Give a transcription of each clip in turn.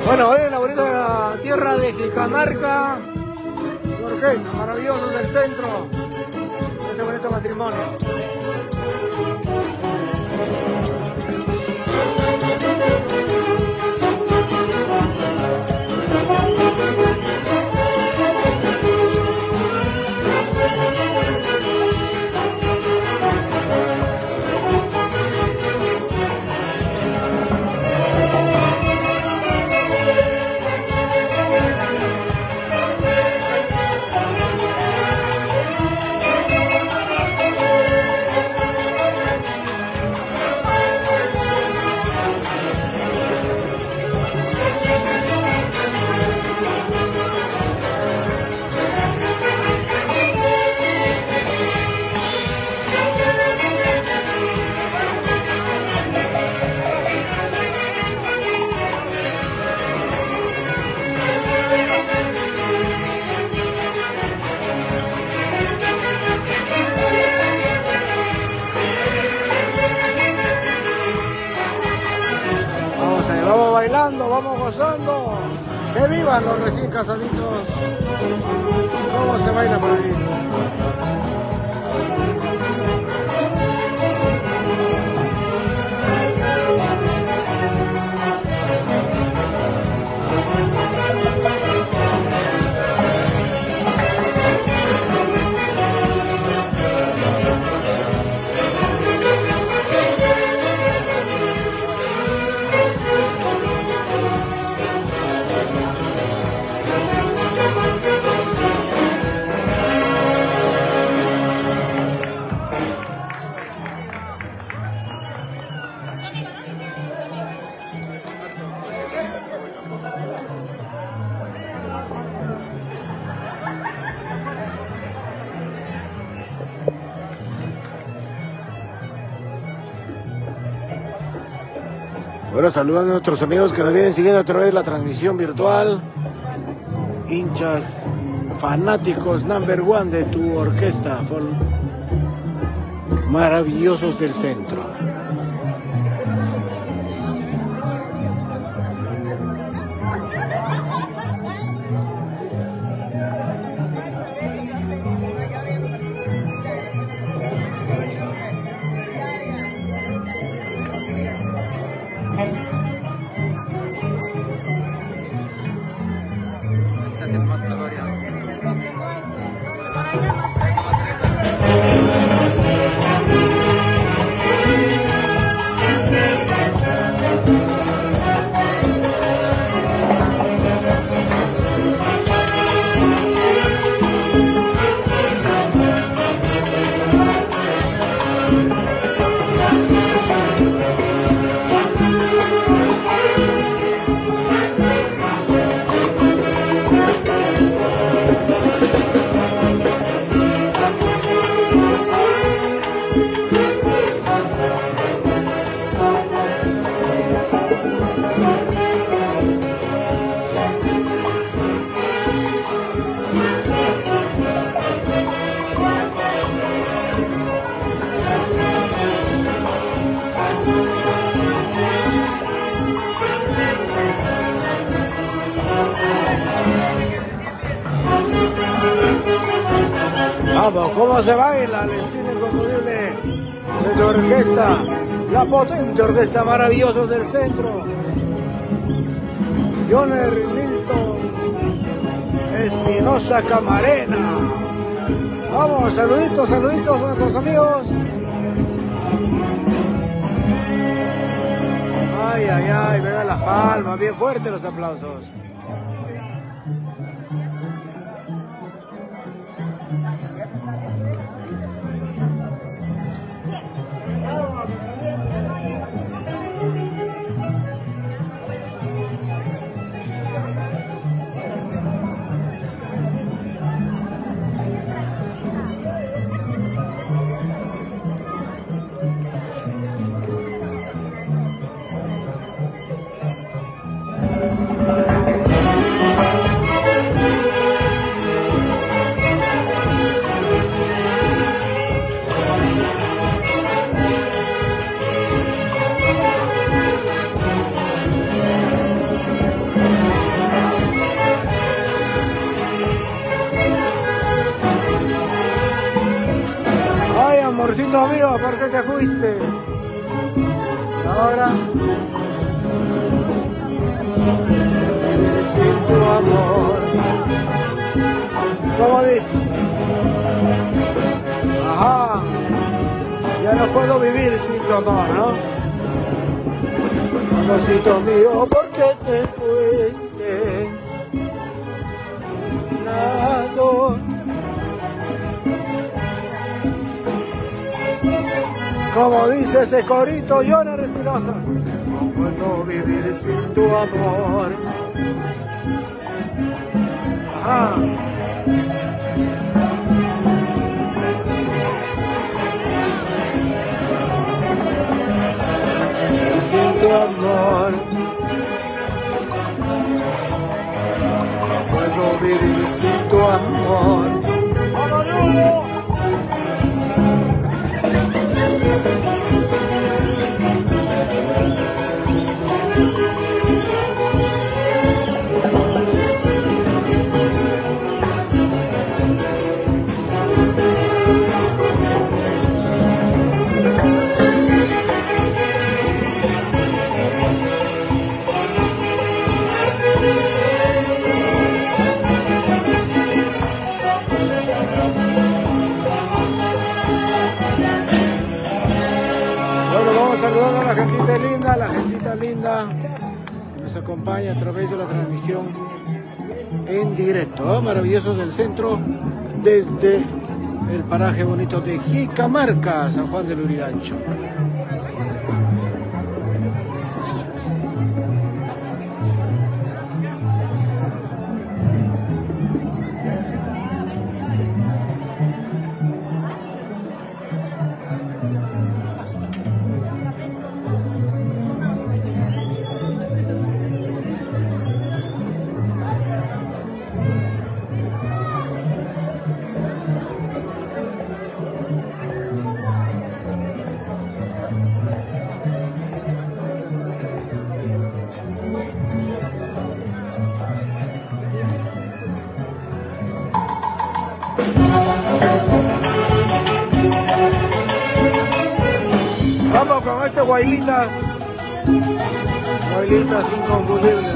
Bueno, hoy en la bonita de la tierra de Jicamarca, Orquesta, maravillosos del centro, este bonito matrimonio. Vamos bailando, vamos gozando. ¡Que vivan los recién casaditos! ¿Cómo se baila por aquí? Bueno, saludando a nuestros amigos que nos vienen siguiendo a través de la transmisión virtual, hinchas fanáticos number one de tu orquesta, maravillosos del centro. Vamos, cómo se baila al estilo inconfundible de tu orquesta, la potente orquesta maravillosos del centro. Joner Milton Espinosa Camarena. Vamos, saluditos, saluditos a nuestros amigos. Ay, ay, ay, vengan las palmas, bien fuertes los aplausos. Amorcito mío, ¿por qué te fuiste? Ahora vivir sin tu amor. ¿Cómo dice? Ajá. Ya no puedo vivir sin tu amor, ¿no? Amorcito mío, ¿por qué te fuiste? Nado. Como dice ese corito, Yona Respinosa. No puedo vivir sin tu amor. Ajá. Sin tu amor. No puedo vivir sin tu amor. Saludando a la gentita linda que nos acompaña a través de la transmisión en directo, maravilloso del centro, desde el paraje bonito de Jicamarca, San Juan del Urigancho. Vamos con este guaylitas inconfundibles.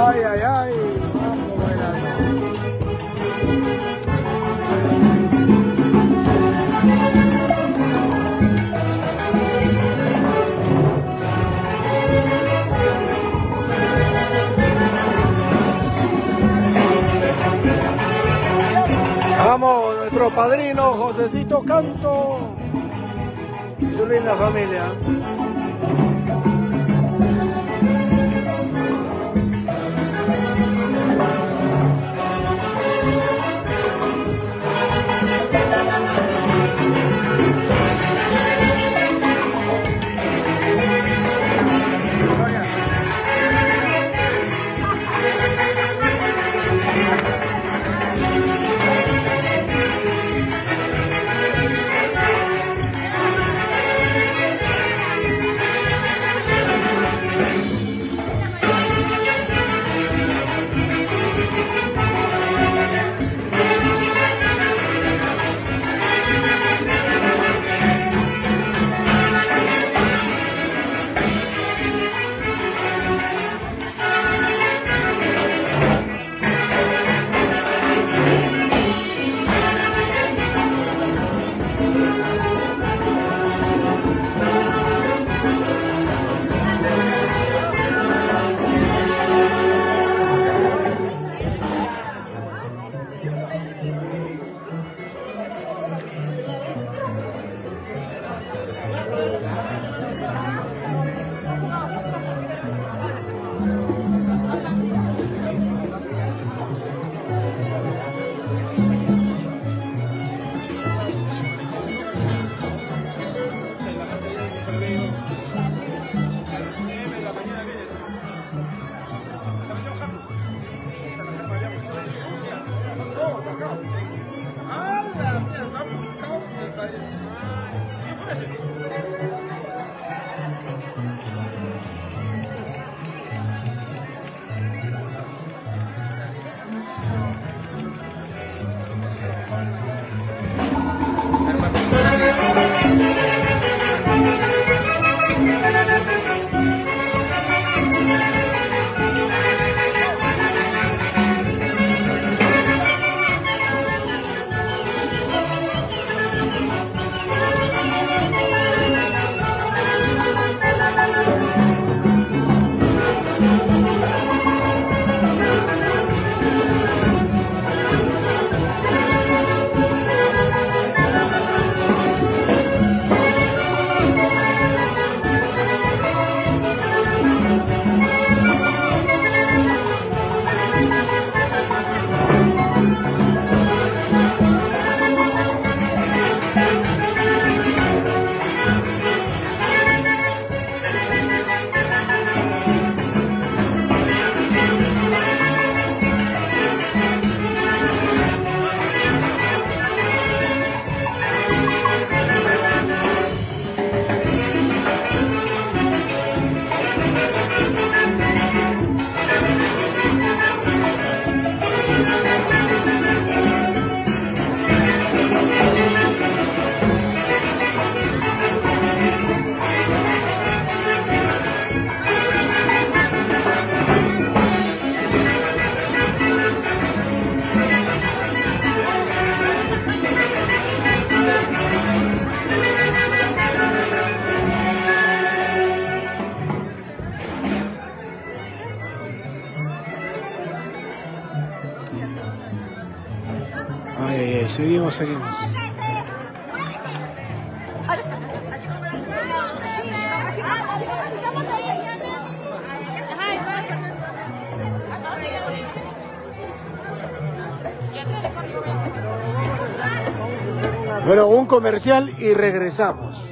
Ay, ay, ay, vamos bailando. Vamos, nuestro padrino Josecito Canto y su linda familia. seguimos. Bueno, un comercial y regresamos.